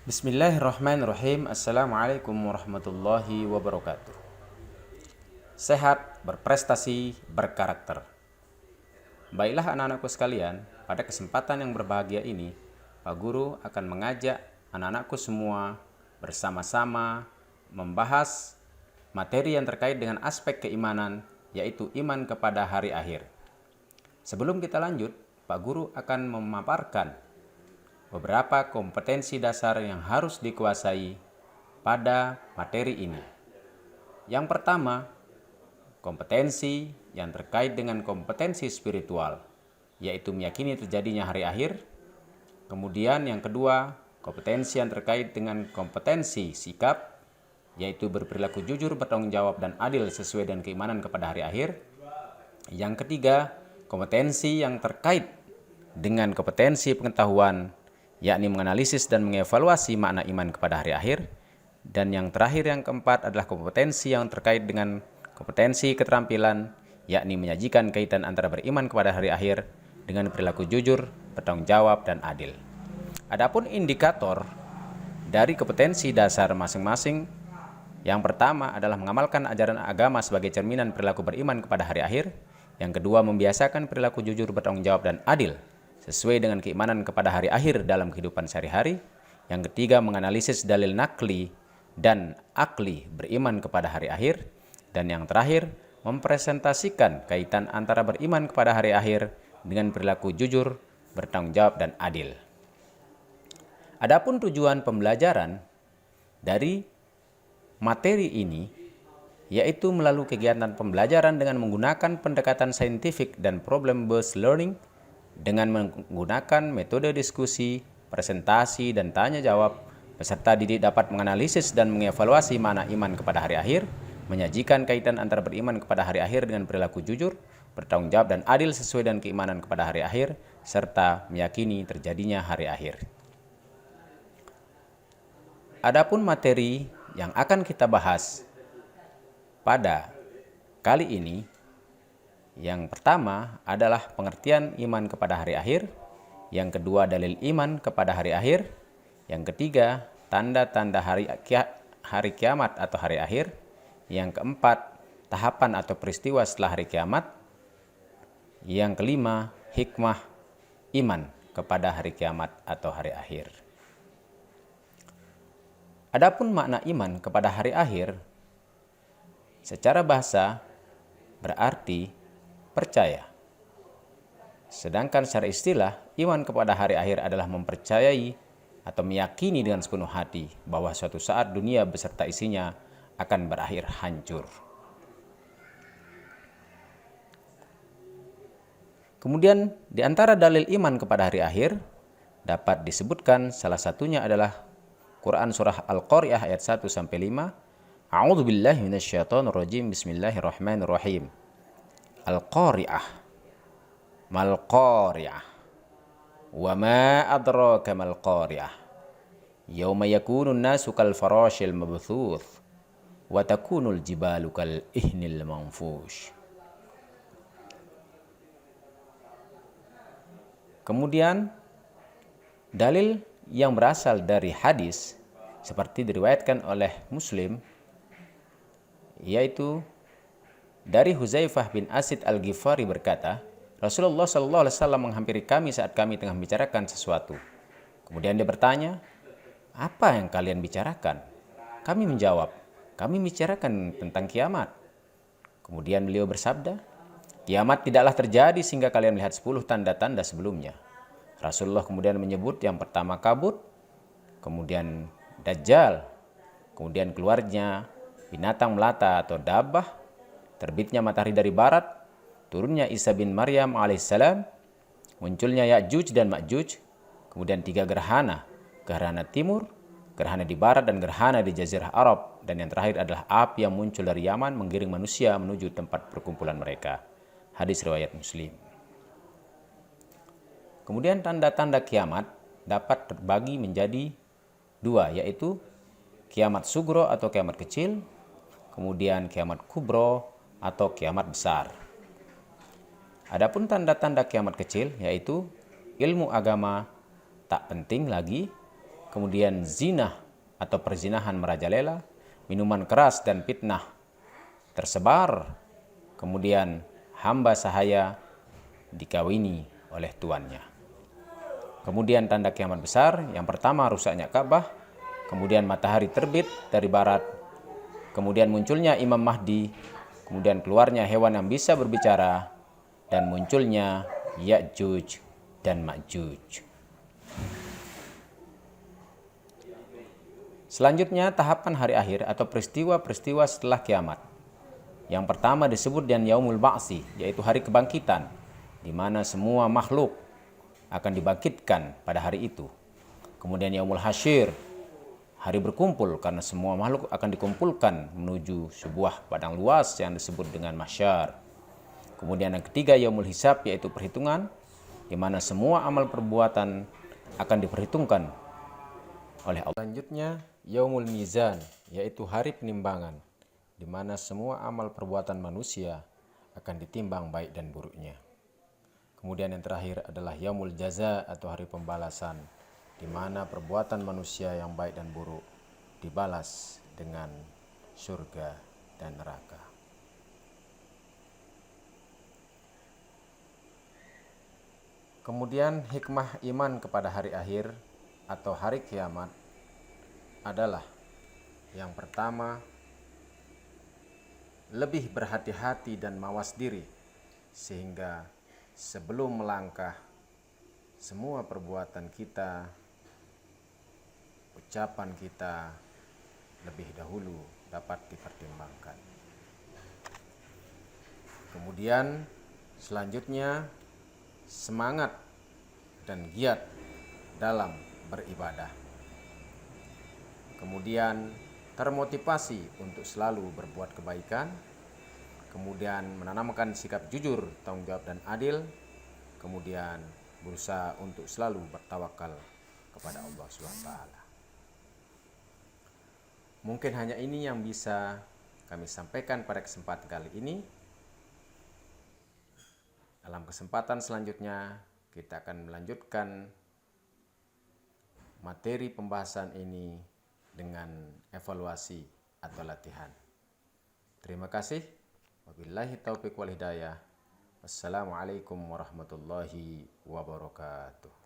Bismillahirrahmanirrahim. Assalamualaikum warahmatullahi wabarakatuh. Sehat, berprestasi, berkarakter. Baiklah anak-anakku sekalian, pada kesempatan yang berbahagia ini, Pak Guru akan mengajak anak-anakku semua bersama-sama membahas materi yang terkait dengan aspek keimanan, yaitu iman kepada hari akhir. Sebelum kita lanjut, Pak Guru akan memaparkan beberapa kompetensi dasar yang harus dikuasai pada materi ini. Yang pertama, kompetensi yang terkait dengan kompetensi spiritual, yaitu meyakini terjadinya hari akhir. Kemudian yang kedua, kompetensi yang terkait dengan kompetensi sikap, yaitu berperilaku jujur, bertanggung jawab, dan adil sesuai dengan keimanan kepada hari akhir. Yang ketiga, kompetensi yang terkait dengan kompetensi pengetahuan, yakni menganalisis dan mengevaluasi makna iman kepada hari akhir. Dan yang terakhir, yang keempat, adalah kompetensi yang terkait dengan kompetensi keterampilan, yakni menyajikan kaitan antara beriman kepada hari akhir dengan perilaku jujur, bertanggung jawab, dan adil. Adapun indikator dari kompetensi dasar masing-masing, yang pertama adalah mengamalkan ajaran agama sebagai cerminan perilaku beriman kepada hari akhir. Yang kedua, membiasakan perilaku jujur, bertanggung jawab, dan adil sesuai dengan keimanan kepada hari akhir dalam kehidupan sehari-hari. Yang ketiga, menganalisis dalil nakli dan akli beriman kepada hari akhir. Dan yang terakhir, mempresentasikan kaitan antara beriman kepada hari akhir dengan perilaku jujur, bertanggung jawab, dan adil. Adapun tujuan pembelajaran dari materi ini, yaitu melalui kegiatan pembelajaran dengan menggunakan pendekatan saintifik dan problem-based learning, dengan menggunakan metode diskusi, presentasi, dan tanya jawab. Peserta didik dapat menganalisis dan mengevaluasi makna iman kepada hari akhir, menyajikan kaitan antara beriman kepada hari akhir dengan perilaku jujur, bertanggung jawab, dan adil sesuai dengan keimanan kepada hari akhir, serta meyakini terjadinya hari akhir. Adapun materi yang akan kita bahas pada kali ini, yang pertama adalah pengertian iman kepada hari akhir. Yang kedua, dalil iman kepada hari akhir. Yang ketiga, tanda-tanda hari kiamat atau hari akhir. Yang keempat, tahapan atau peristiwa setelah hari kiamat. Yang kelima, hikmah iman kepada hari kiamat atau hari akhir. Adapun makna iman kepada hari akhir, secara bahasa berarti percaya. Sedangkan secara istilah, iman kepada hari akhir adalah mempercayai atau meyakini dengan sepenuh hati bahwa suatu saat dunia beserta isinya akan berakhir hancur. Kemudian di antara dalil iman kepada hari akhir dapat disebutkan salah satunya adalah Quran surah Al-Qari'ah ayat 1-5. A'udzubillahi minasyaitonirrajim. Bismillahirrahmanirrahim. Al-Qari'ah, mal-Qari'ah, wa ma adraka mal-Qari'ah, yawma yakunun nasu kal farashil mabthuth, wa takunul jibalu kal ihnil manfush. Kemudian dalil yang berasal dari hadis seperti diriwayatkan oleh Muslim, yaitu dari Huzaifah bin Asid Al-Ghifari berkata, Rasulullah SAW menghampiri kami saat kami tengah membicarakan sesuatu. Kemudian dia bertanya, apa yang kalian bicarakan? Kami menjawab, kami bicarakan tentang kiamat. Kemudian beliau bersabda, kiamat tidaklah terjadi sehingga kalian melihat 10 tanda-tanda sebelumnya. Rasulullah kemudian menyebut yang pertama kabut, kemudian dajjal, kemudian keluarnya binatang melata atau dabbah, terbitnya matahari dari barat, turunnya Isa bin Maryam alaihissalam, munculnya Ya'juj dan Ma'juj, kemudian 3 gerhana, gerhana timur, gerhana di barat, dan gerhana di Jazirah Arab, dan yang terakhir adalah api yang muncul dari Yaman menggiring manusia menuju tempat perkumpulan mereka. Hadis riwayat Muslim. Kemudian tanda-tanda kiamat dapat terbagi menjadi 2, yaitu kiamat sugro atau kiamat kecil, kemudian kiamat kubro atau kiamat besar. Adapun tanda-tanda kiamat kecil, yaitu ilmu agama tak penting lagi, kemudian zina atau perzinahan merajalela, minuman keras dan fitnah tersebar, kemudian hamba sahaya dikawini oleh tuannya. Kemudian tanda kiamat besar, yang pertama rusaknya Ka'bah, kemudian matahari terbit dari barat, kemudian munculnya Imam Mahdi, kemudian keluarnya hewan yang bisa berbicara, dan munculnya Ya'juj dan Ma'juj. Selanjutnya tahapan hari akhir atau peristiwa-peristiwa setelah kiamat. Yang pertama disebut dengan Yaumul Ba'si, yaitu hari kebangkitan, di mana semua makhluk akan dibangkitkan pada hari itu. Kemudian Yaumul Hasyir, hari berkumpul, karena semua makhluk akan dikumpulkan menuju sebuah padang luas yang disebut dengan mahsyar. Kemudian yang ketiga Yaumul Hisab, yaitu perhitungan, di mana semua amal perbuatan akan diperhitungkan oleh Allah. Selanjutnya Yaumul Mizan, yaitu hari penimbangan, di mana semua amal perbuatan manusia akan ditimbang baik dan buruknya. Kemudian yang terakhir adalah Yaumul Jaza atau hari pembalasan, di mana perbuatan manusia yang baik dan buruk dibalas dengan surga dan neraka. Kemudian hikmah iman kepada hari akhir atau hari kiamat adalah yang pertama, lebih berhati-hati dan mawas diri, sehingga sebelum melangkah semua perbuatan kita, ucapan kita lebih dahulu dapat dipertimbangkan. Kemudian selanjutnya semangat dan giat dalam beribadah. Kemudian termotivasi untuk selalu berbuat kebaikan. Kemudian menanamkan sikap jujur, tanggung jawab dan adil. Kemudian berusaha untuk selalu bertawakal kepada Allah SWT. Mungkin hanya ini yang bisa kami sampaikan pada kesempatan kali ini. Dalam kesempatan selanjutnya kita akan melanjutkan materi pembahasan ini dengan evaluasi atau latihan. Terima kasih. Wabillahi taufiq wal hidayah. Wassalamualaikum warahmatullahi wabarakatuh.